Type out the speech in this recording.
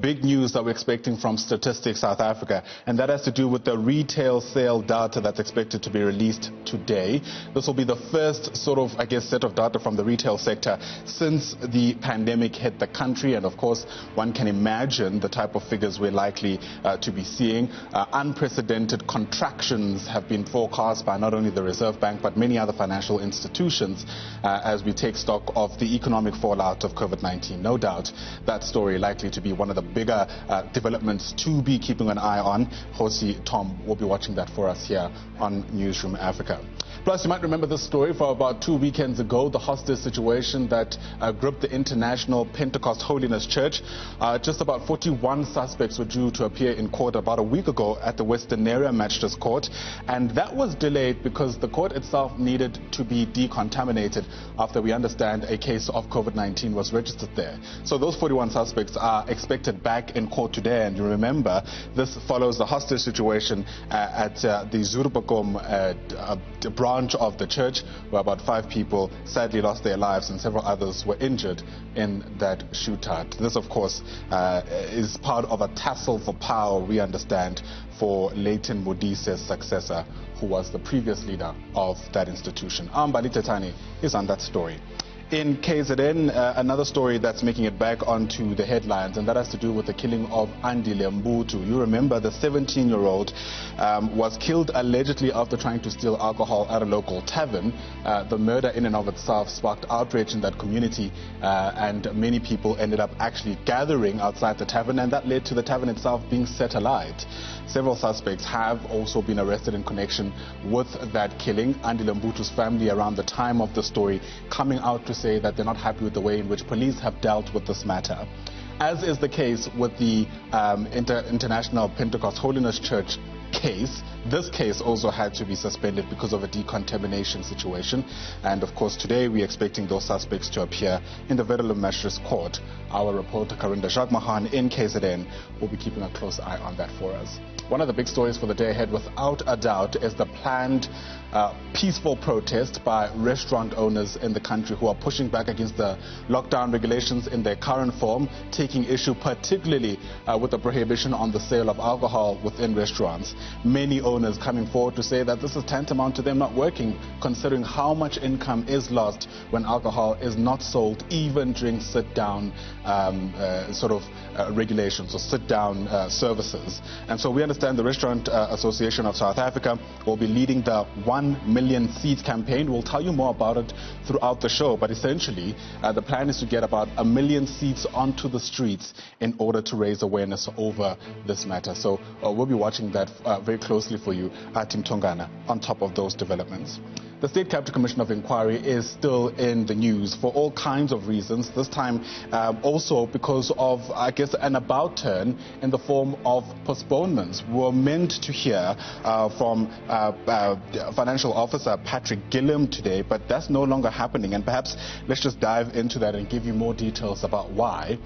big news that we're expecting from Statistics South Africa, and that has to do with the retail sale data that's expected to be released today. This will be the first sort of, set of data from the retail sector since the pandemic hit the country, and of course, one can imagine the type of figures we're likely to be seeing. Unprecedented contractions have been forecast by not only the Reserve Bank, but many other financial institutions as we take stock of the economic fallout of COVID-19. No doubt that story likely to be one of the bigger developments to be keeping an eye on. Hosi Tom will be watching that for us here on Newzroom Afrika. Plus, you might remember this story from about 2 weekends ago, the hostage situation that gripped the International Pentecostal Holiness Church. Just about 41 suspects were due to appear in court about a week ago at the Western Area Magistrates Court, and that was delayed because the court itself needed to be decontaminated after we understand a case of COVID-19 was registered there. So those 41 suspects are expected back in court today, and you remember this follows the hostage situation at the Zurbakom branch of the church, where about 5 people sadly lost their lives and several others were injured in that shootout. This, of course, is part of a tussle for power, we understand, for Leighton Modise's successor, who was the previous leader of that institution. Ambali Tetani is on that story. In KZN, another story that's making it back onto the headlines, and that has to do with the killing of Lambuth. You remember the 17-year-old was killed allegedly after trying to steal alcohol at a local tavern. The murder in and of itself sparked outrage in that community, and many people ended up actually gathering outside the tavern, and that led to the tavern itself being set alight. Several suspects have also been arrested in connection with that killing. Lambuth's family, around the time of the story, coming out to say that they're not happy with the way in which police have dealt with this matter. As is the case with the International Pentecostal Holiness Church case, this case also had to be suspended because of a decontamination situation. And of course, today we're expecting those suspects to appear in the Verulam Magistrates Court. Our reporter Karinda Jagmahan in KZN will be keeping a close eye on that for us. One of the big stories for the day ahead, without a doubt, is the planned peaceful protest by restaurant owners in the country who are pushing back against the lockdown regulations in their current form, taking issue particularly with the prohibition on the sale of alcohol within restaurants. Many owners coming forward to say that this is tantamount to them not working, considering how much income is lost when alcohol is not sold, even during sit-down regulations or sit-down services. And so we understand the Restaurant Association of South Africa will be leading the 1 million seats campaign. We'll tell you more about it throughout the show, but essentially the plan is to get about 1 million seats onto the streets in order to raise awareness over this matter. So we'll be watching that very closely for you at Team Tongana on top of those developments. The State Capital Commission of Inquiry is still in the news for all kinds of reasons, this time also because of, an about turn in the form of postponements. We were meant to hear from Financial Officer Patrick Gillam today, but that's no longer happening, and perhaps let's just dive into that and give you more details about why.